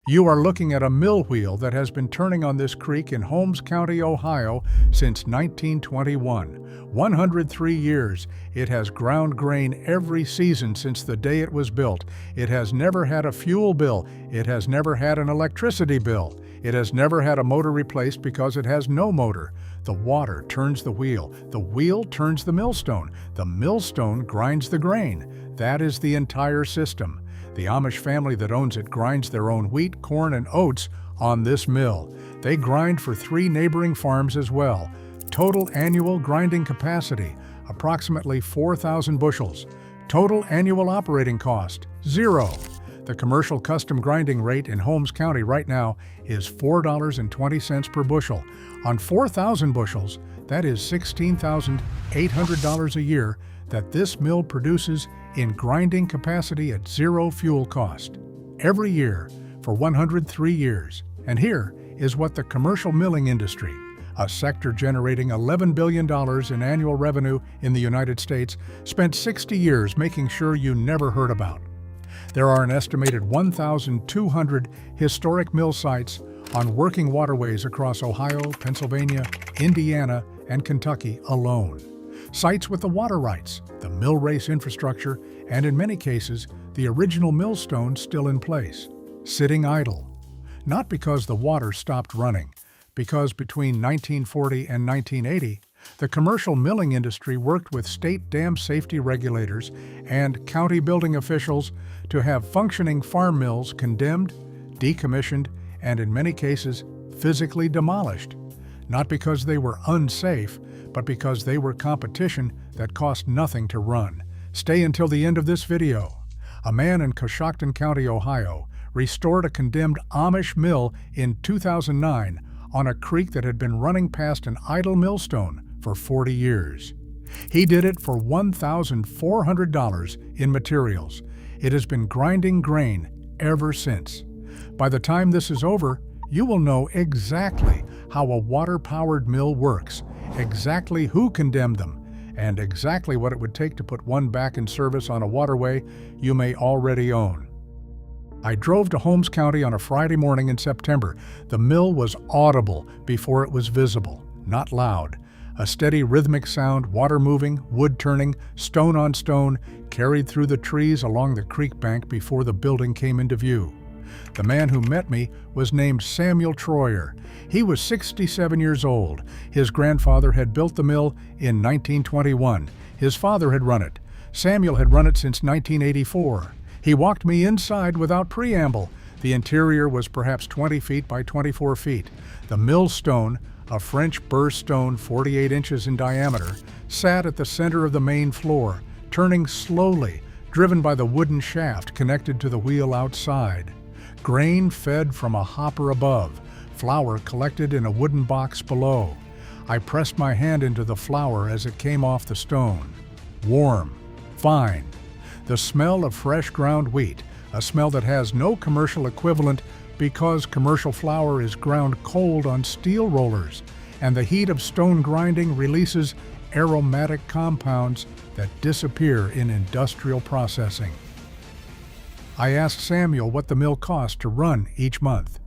You are looking at a mill wheel that has been turning on this creek in Holmes County, Ohio since 1921. 103 years. It has ground grain every season since the day it was built. It has never had a fuel bill. It has never had an electricity bill. It has never had a motor replaced because it has no motor. The water turns the wheel. The wheel turns the millstone. The millstone grinds the grain. That is the entire system. The Amish family that owns it grinds their own wheat, corn, and oats on this mill. They grind for 3 neighboring farms as well. Total annual grinding capacity, approximately 4,000 bushels. Total annual operating cost, 0. The commercial custom grinding rate in Holmes County right now is $4.20 per bushel. On 4,000 bushels, that is $16,800 a year that this mill produces in grinding capacity at 0 fuel cost. Every year for 103 years. And here is what the commercial milling industry, a sector generating $11 billion in annual revenue in the United States, spent 60 years making sure you never heard about. There are an estimated 1,200 historic mill sites on working waterways across Ohio, Pennsylvania, Indiana, and Kentucky alone. Sites with the water rights, the mill race infrastructure, and in many cases, the original millstone still in place, sitting idle. Not because the water stopped running, because between 1940 and 1980, the commercial milling industry worked with state dam safety regulators and county building officials to have functioning farm mills condemned, decommissioned, and in many cases, physically demolished. Not because they were unsafe, but because they were competition that cost nothing to run. Stay until the end of this video. A man in Coshocton County, Ohio, restored a condemned Amish mill in 2009 on a creek that had been running past an idle millstone for 40 years. He did it for $1,400 in materials. It has been grinding grain ever since. By the time this is over, you will know exactly how a water-powered mill works, exactly who condemned them, and exactly what it would take to put one back in service on a waterway you may already own. I drove to Holmes County on a Friday morning in September. The mill was audible before it was visible, not loud. A steady rhythmic sound, water moving, wood turning, stone on stone, carried through the trees along the creek bank before the building came into view. The man who met me was named Samuel Troyer. He was 67 years old. His grandfather had built the mill in 1921. His father had run it. Samuel had run it since 1984. He walked me inside without preamble. The interior was perhaps 20 feet by 24 feet. The millstone, a French burr stone 48 inches in diameter, sat at the center of the main floor, turning slowly, driven by the wooden shaft connected to the wheel outside. Grain fed from a hopper above, flour collected in a wooden box below. I pressed my hand into the flour as it came off the stone. Warm, fine. The smell of fresh ground wheat, a smell that has no commercial equivalent because commercial flour is ground cold on steel rollers, and the heat of stone grinding releases aromatic compounds that disappear in industrial processing. I asked Samuel what the mill cost to run each month.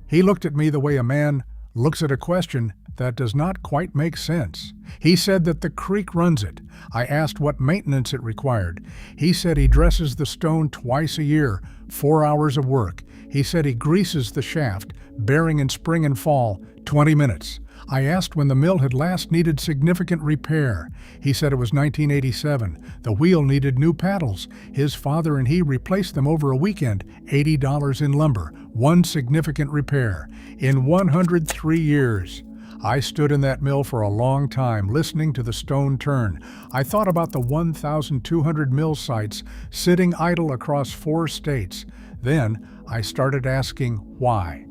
He looked at me the way a man looks at a question that does not quite make sense. He said that the creek runs it. I asked what maintenance it required. He said he dresses the stone twice a year, 4 hours of work. He said he greases the shaft, bearing in spring and fall, 20 minutes. I asked when the mill had last needed significant repair. He said it was 1987. The wheel needed new paddles. His father and he replaced them over a weekend, $80 in lumber, one significant repair. In 103 years. I stood in that mill for a long time, listening to the stone turn. I thought about the 1,200 mill sites sitting idle across 4 states. Then I started asking why.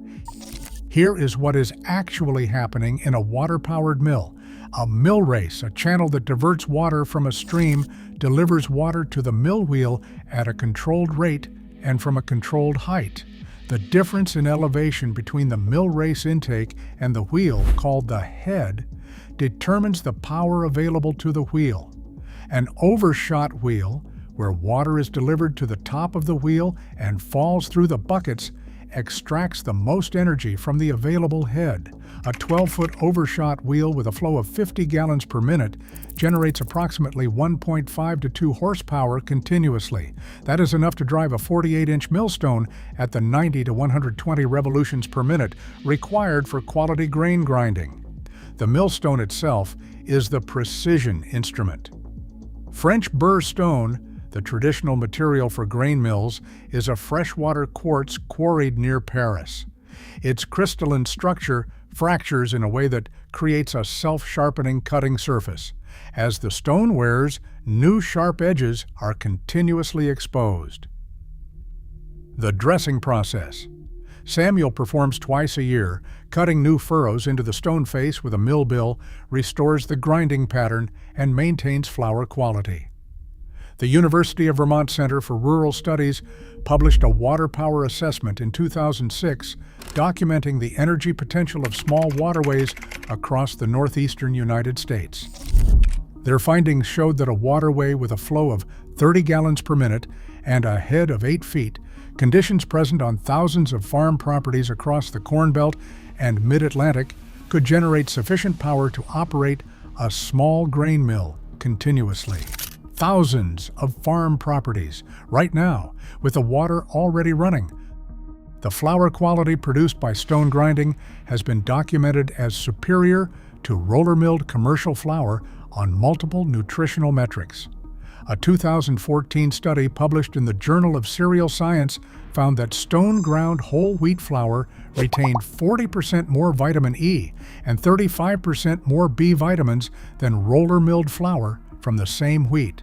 Here is what is actually happening in a water-powered mill. A mill race, a channel that diverts water from a stream, delivers water to the mill wheel at a controlled rate and from a controlled height. The difference in elevation between the mill race intake and the wheel, called the head, determines the power available to the wheel. An overshot wheel, where water is delivered to the top of the wheel and falls through the buckets, extracts the most energy from the available head. A 12-foot overshot wheel with a flow of 50 gallons per minute generates approximately 1.5 to 2 horsepower continuously. That is enough to drive a 48-inch millstone at the 90 to 120 revolutions per minute required for quality grain grinding. The millstone itself is the precision instrument. French burr stone, the traditional material for grain mills, is a freshwater quartz quarried near Paris. Its crystalline structure fractures in a way that creates a self-sharpening cutting surface. As the stone wears, new sharp edges are continuously exposed. The dressing process. Samuel performs twice a year. Cutting new furrows into the stone face with a mill bill restores the grinding pattern and maintains flour quality. The University of Vermont Center for Rural Studies published a water power assessment in 2006 documenting the energy potential of small waterways across the northeastern United States. Their findings showed that a waterway with a flow of 30 gallons per minute and a head of 8 feet, conditions present on thousands of farm properties across the Corn Belt and Mid-Atlantic, could generate sufficient power to operate a small grain mill continuously. Thousands of farm properties right now with the water already running. The flour quality produced by stone grinding has been documented as superior to roller-milled commercial flour on multiple nutritional metrics. A 2014 study published in the Journal of Cereal Science found that stone-ground whole wheat flour retained 40% more vitamin E and 35% more B vitamins than roller-milled flour from the same wheat.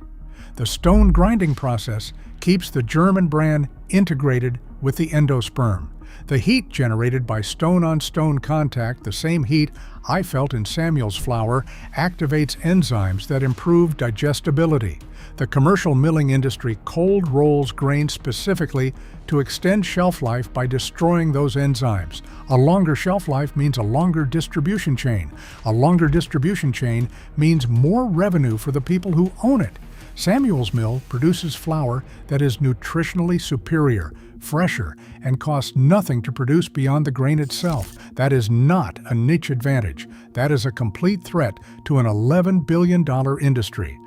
The stone grinding process keeps the germ and bran integrated with the endosperm. The heat generated by stone-on-stone contact, the same heat I felt in Samuel's flour, activates enzymes that improve digestibility. The commercial milling industry cold rolls grain specifically to extend shelf life by destroying those enzymes. A longer shelf life means a longer distribution chain. A longer distribution chain means more revenue for the people who own it. Samuel's mill produces flour that is nutritionally superior, fresher, and costs nothing to produce beyond the grain itself. That is not a niche advantage. That is a complete threat to an $11 billion industry.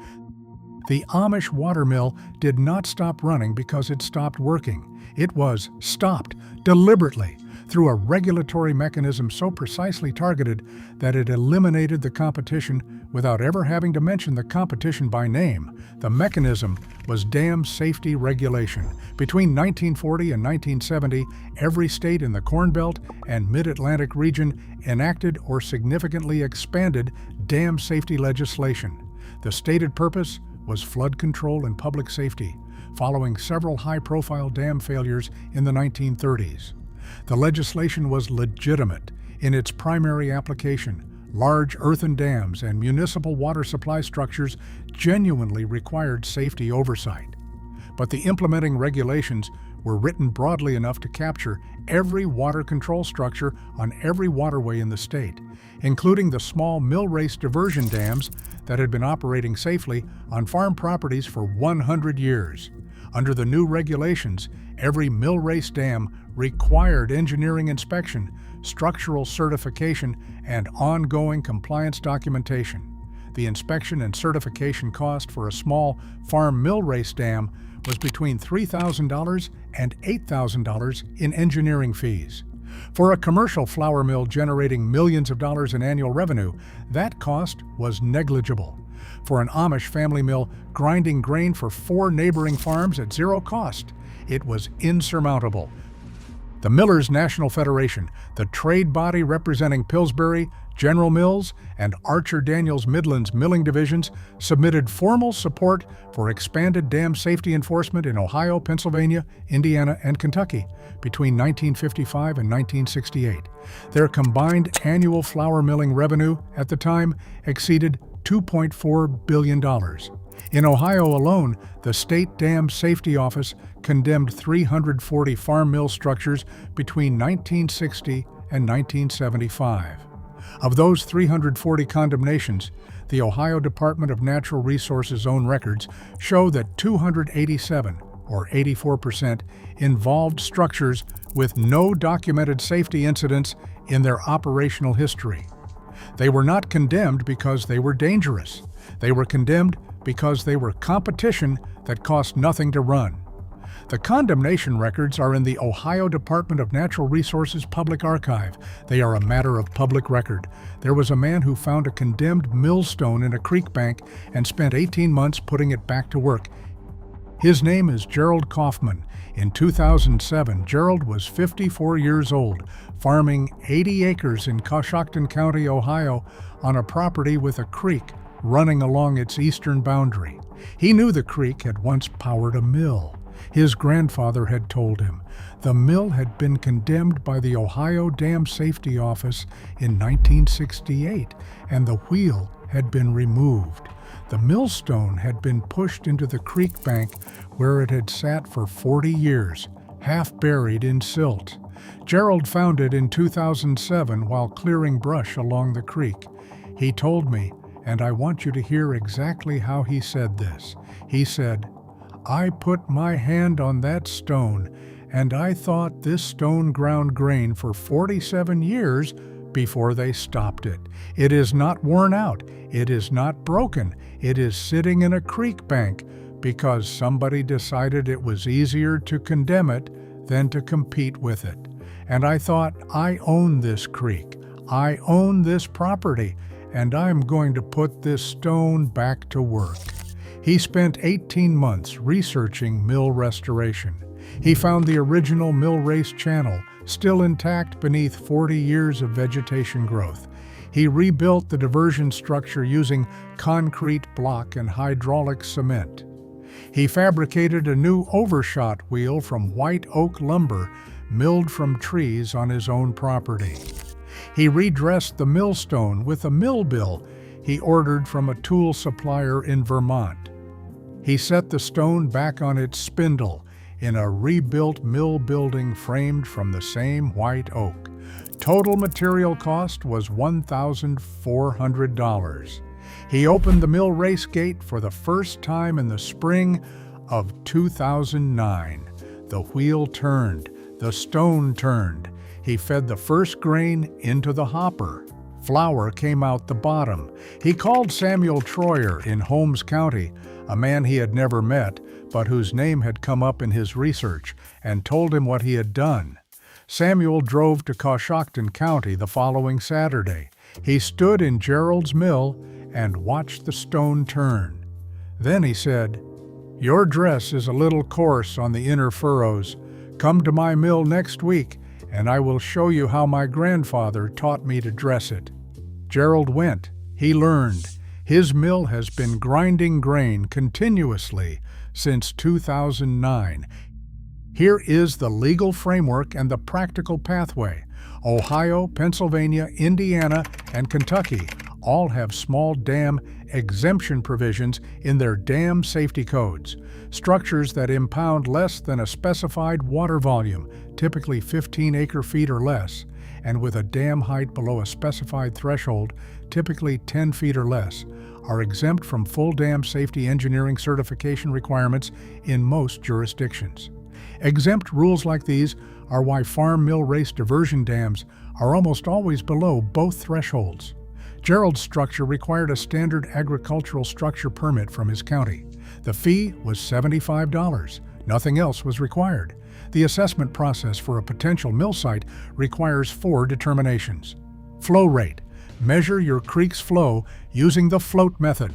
The Amish water mill did not stop running because it stopped working. It was stopped deliberately through a regulatory mechanism so precisely targeted that it eliminated the competition without ever having to mention the competition by name. The mechanism was dam safety regulation. Between 1940 and 1970, every state in the Corn Belt and Mid-Atlantic region enacted or significantly expanded dam safety legislation. The stated purpose was flood control and public safety, following several high-profile dam failures in the 1930s. The legislation was legitimate in its primary application. Large earthen dams and municipal water supply structures genuinely required safety oversight. But the implementing regulations were written broadly enough to capture every water control structure on every waterway in the state, including the small mill race diversion dams that had been operating safely on farm properties for 100 years. Under the new regulations, every mill race dam required engineering inspection, structural certification, and ongoing compliance documentation. The inspection and certification cost for a small farm mill race dam was between $3,000 and $8,000 in engineering fees. For a commercial flour mill generating millions of dollars in annual revenue, that cost was negligible. For an Amish family mill grinding grain for 4 neighboring farms at zero cost, it was insurmountable. The Millers National Federation, the trade body representing Pillsbury, General Mills, and Archer Daniels Midland's milling divisions, submitted formal support for expanded dam safety enforcement in Ohio, Pennsylvania, Indiana, and Kentucky between 1955 and 1968. Their combined annual flour milling revenue at the time exceeded $2.4 billion. In Ohio alone, the State Dam Safety Office condemned 340 farm mill structures between 1960 and 1975. Of those 340 condemnations, the Ohio Department of Natural Resources' own records show that 287 or 84%, involved structures with no documented safety incidents in their operational history. They were not condemned because they were dangerous. They were condemned because they were competition that cost nothing to run. The condemnation records are in the Ohio Department of Natural Resources Public Archive. They are a matter of public record. There was a man who found a condemned millstone in a creek bank and spent 18 months putting it back to work. His name is Gerald Kaufman. In 2007, Gerald was 54 years old, farming 80 acres in Holmes County, Ohio, on a property with a creek running along its eastern boundary. He knew the creek had once powered a mill. His grandfather had told him. The mill had been condemned by the Ohio Dam Safety Office in 1968, and the wheel had been removed. The millstone had been pushed into the creek bank where it had sat for 40 years, half buried in silt. Gerald found it in 2007 while clearing brush along the creek. He told me, and I want you to hear exactly how he said this. He said, "I put my hand on that stone, and I thought this stone ground grain for 47 years before they stopped it. It is not worn out. It is not broken. It is sitting in a creek bank because somebody decided it was easier to condemn it than to compete with it. And I thought, I own this creek. I own this property, and I'm going to put this stone back to work." He spent 18 months researching mill restoration. He found the original mill race channel, still intact beneath 40 years of vegetation growth. He rebuilt the diversion structure using concrete block and hydraulic cement. He fabricated a new overshot wheel from white oak lumber milled from trees on his own property. He redressed the millstone with a mill bill he ordered from a tool supplier in Vermont. He set the stone back on its spindle in a rebuilt mill building framed from the same white oak. Total material cost was $1,400. He opened the mill race gate for the first time in the spring of 2009. The wheel turned, the stone turned. He fed the first grain into the hopper. Flour came out the bottom. He called Samuel Troyer in Holmes County, a man he had never met, but whose name had come up in his research, and told him what he had done. Samuel drove to Holmes County the following Saturday. He stood in Gerald's mill and watched the stone turn. Then he said, "Your dress is a little coarse on the inner furrows. Come to my mill next week, and I will show you how my grandfather taught me to dress it." Gerald went. He learned. His mill has been grinding grain continuously since 2009. Here is the legal framework and the practical pathway. Ohio, Pennsylvania, Indiana, and Kentucky all have small dam exemption provisions in their dam safety codes. Structures that impound less than a specified water volume, typically 15 acre-feet or less, and with a dam height below a specified threshold, typically 10 feet or less, are exempt from full dam safety engineering certification requirements in most jurisdictions. Exempt rules like these are why farm mill race diversion dams are almost always below both thresholds. Gerald's structure required a standard agricultural structure permit from his county. The fee was $75. Nothing else was required. The assessment process for a potential mill site requires 4 determinations. Flow rate. Measure your creek's flow using the float method.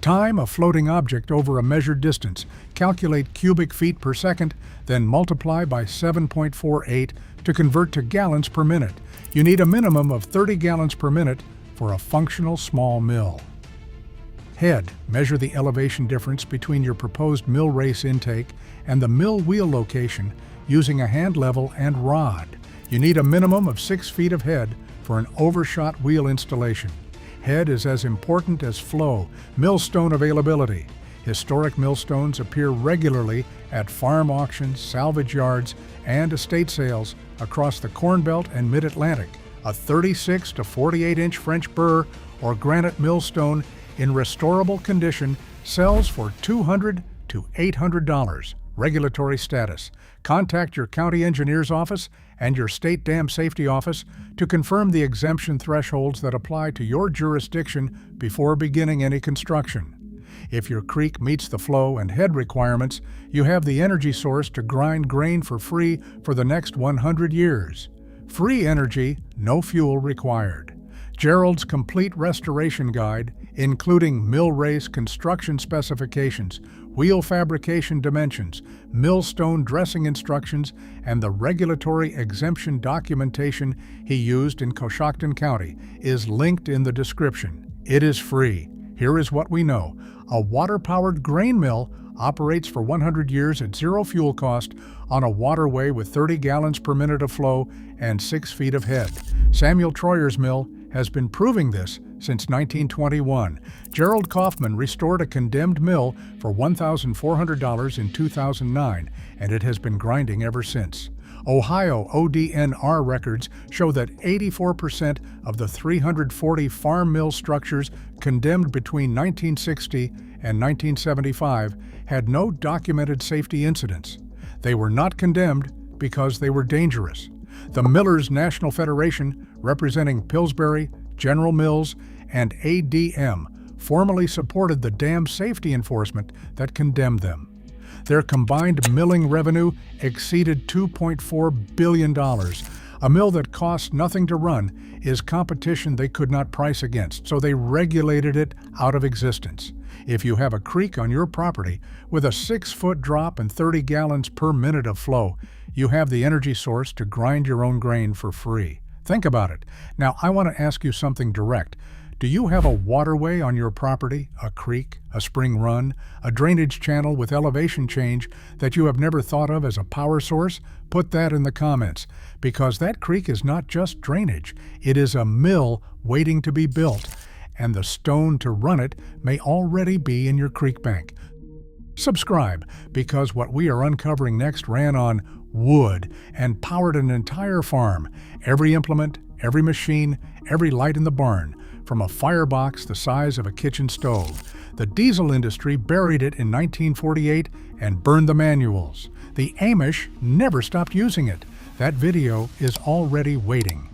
Time a floating object over a measured distance. Calculate cubic feet per second, then multiply by 7.48 to convert to gallons per minute. You need a minimum of 30 gallons per minute for a functional small mill. Head. Measure the elevation difference between your proposed mill race intake and the mill wheel location using a hand level and rod. You need a minimum of 6 feet of head for an overshot wheel installation. Head is as important as flow. Millstone availability. Historic millstones appear regularly at farm auctions, salvage yards, and estate sales across the Corn Belt and Mid-Atlantic. A 36 to 48-inch French burr or granite millstone in restorable condition sells for $200 to $800. Regulatory status. Contact your county engineer's office and your state dam safety office to confirm the exemption thresholds that apply to your jurisdiction before beginning any construction. If your creek meets the flow and head requirements, you have the energy source to grind grain for free for the next 100 years. Free energy, no fuel required. Gerald's Complete Restoration Guide, including mill race construction specifications, wheel fabrication dimensions, millstone dressing instructions, and the regulatory exemption documentation he used in Coshocton County, is linked in the description. It is free. Here is what we know. A water-powered grain mill operates for 100 years at zero fuel cost on a waterway with 30 gallons per minute of flow and 6 feet of head. Samuel Troyer's mill has been proving this since 1921. Gerald Kaufman restored a condemned mill for $1,400 in 2009, and it has been grinding ever since. Ohio ODNR records show that 84% of the 340 farm mill structures condemned between 1960 and 1975 had no documented safety incidents. They were not condemned because they were dangerous. The Millers National Federation, representing Pillsbury, General Mills, and ADM, formally supported the dam safety enforcement that condemned them. Their combined milling revenue exceeded $2.4 billion. A mill that costs nothing to run is competition they could not price against, so they regulated it out of existence. If you have a creek on your property with a 6-foot drop and 30 gallons per minute of flow, you have the energy source to grind your own grain for free. Think about it. Now, I want to ask you something direct. Do you have a waterway on your property, a creek, a spring run, a drainage channel with elevation change that you have never thought of as a power source? Put that in the comments, because that creek is not just drainage. It is a mill waiting to be built, and the stone to run it may already be in your creek bank. Subscribe, because what we are uncovering next ran on wood and powered an entire farm. Every implement, every machine, every light in the barn, from a firebox the size of a kitchen stove. The diesel industry buried it in 1948 and burned the manuals. The Amish never stopped using it. That video is already waiting.